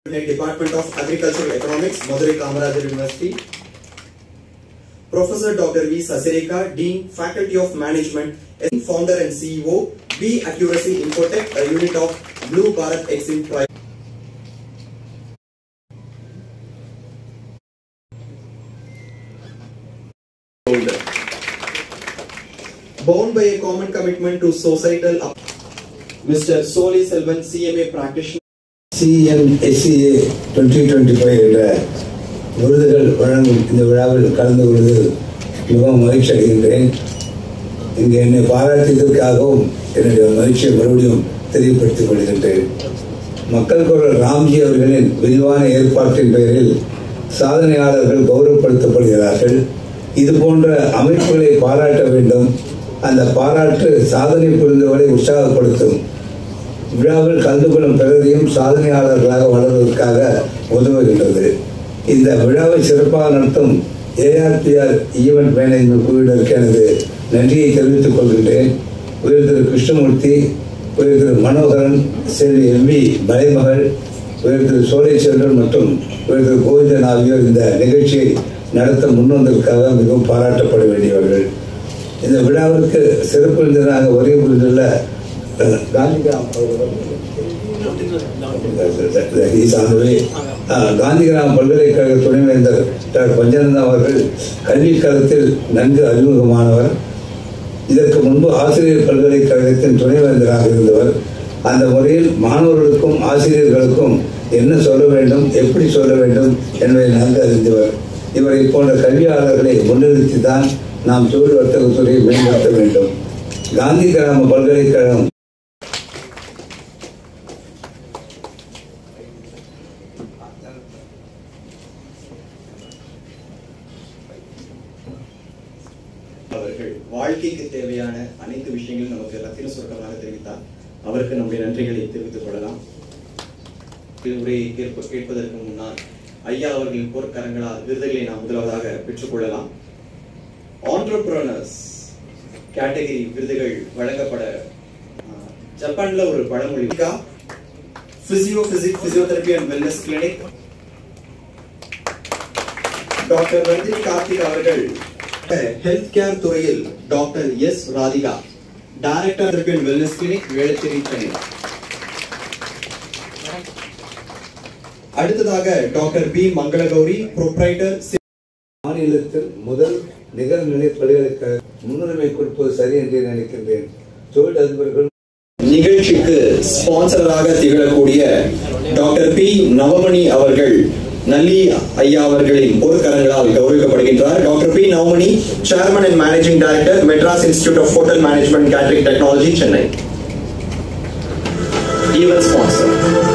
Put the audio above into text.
Department of Agricultural Economics, Madurai Kamarajar University. Professor Dr. V. Sasireka, Dean, Faculty of Management, Founder and CEO, B. Accuracy Infotech, a unit of Blue Bharat Exim Private. Bound by a common commitment to societal. Mr. Soli Selvan, CMA practitioner. CMSCA 2025 என்ற விருதுகள் வழங்கும் இந்த விழாவில் கலந்து கொள்வது மிகவும் மகிழ்ச்சி அடைகின்றேன். இங்கு என்னை பாராட்டியதற்காகவும் என்னுடைய மகிழ்ச்சியை மறுபடியும் தெரியப்படுத்திக் கொள்கின்றேன். மக்கள் குரல் ராம்ஜி அவர்களின் விரிவான ஏற்பாட்டின் பெயரில் சாதனையாளர்கள் கௌரவப்படுத்தப்படுகிறார்கள். இது போன்ற அமைப்புகளை பாராட்ட வேண்டும். அந்த பாராட்டு சாதனை புரிந்தவரை உற்சாகப்படுத்தும். விழாவில் கலந்து கொள்ளும் பிறரையும் சாதனையாளர்களாக வளர்வதற்காக உதவுகின்றது. இந்த விழாவை சிறப்பாக நடத்தும் ARPR ஈவென்ட் மேனேஜ்மெண்ட் குழுவினருக்கு எனது நன்றியை தெரிவித்துக் கொள்கின்றேன். உயர் திரு கிருஷ்ணமூர்த்தி, உயர் திரு மனோகரன், செல்வி MV மலைமகள், உயர் திரு சோலை செல்வன் மற்றும் உயர் திரு கோவிந்தன் ஆகியோர் இந்த நிகழ்ச்சியை நடத்த முன்வந்ததற்காக மிகவும் பாராட்டப்பட வேண்டியவர்கள். இந்த விழாவிற்கு சிறப்பு விருந்தினராக வருகை புரிந்துள்ள காந்திகிராம் பல்கலைக்கழக துணைவேந்தர் டாக்டர் பஞ்சநந்தா அவர்கள் கல்வி களத்தில் நன்கு அறிமுகமானவர். இதற்கு முன்பு ஆசிரியர் பல்கலைக்கழகத்தின் துணைவேந்தராக இருந்தவர். அந்த முறையில் மாணவர்களுக்கும் ஆசிரியர்களுக்கும் என்ன சொல்ல வேண்டும், எப்படி சொல்ல வேண்டும் என்பதை நன்கு அறிந்தவர். இவரை போன்ற கல்வியாளர்களை முன்னிறுத்தித்தான் நாம் தொழில் வர்த்தகத்துறையை மேம்படுத்த வேண்டும். காந்தி கிராம பல்கலைக்கழகம் அவர்கள் வாழ்க்கைக்கு தேவையான அனைத்து விஷயங்களும் நமக்கு ரத்தின சுருக்கமாக தெரிவித்தார். அவருக்கு நம்முடைய நன்றிகளை தெரிவித்துக் கொள்ளலாம். உரையை கேட்பதற்கு முன்னால் ஐயா அவர்களின் போர்க்கரங்களால் விருதுகளை நாம் முதலாவதாக பெற்றுக்கொள்ளலாம். ஆண்டர்பிரனர்ஸ் கேட்டகரி விருதுகள் வழங்கப்பட ஜப்பான்ல ஒரு பழமொழி, physiotherapy and wellness clinic. Doctor Ranjini Karthik அவர்கள் ஹெல்த் கேர் துறையில் doctor S Radhika, director therapy and wellness clinic, Velachery, Chennai. அடுத்ததாக டாக்டர் பி மங்களகௌரி, புரோப்ரைட்டர். மாநிலத்தில் முதல் நிகர்நிலை பல்கலைக்கழக முன்னுரிமை கொடுப்பது சரி என்று நினைக்கின்றேன். தொழில் அதிபர்கள் நிகழ்ச்சிக்கு ஸ்பான்சராக திகழக்கூடிய டாக்டர் பி நவமணி அவர்கள் நல்லி ஐயா அவர்களின் போர்க்கரங்களால் கௌரவிக்கப்படுகின்றார். Doctor P Navamani, chairman and managing director, Madras institute of hotel management catering technology, Chennai. Event sponsor.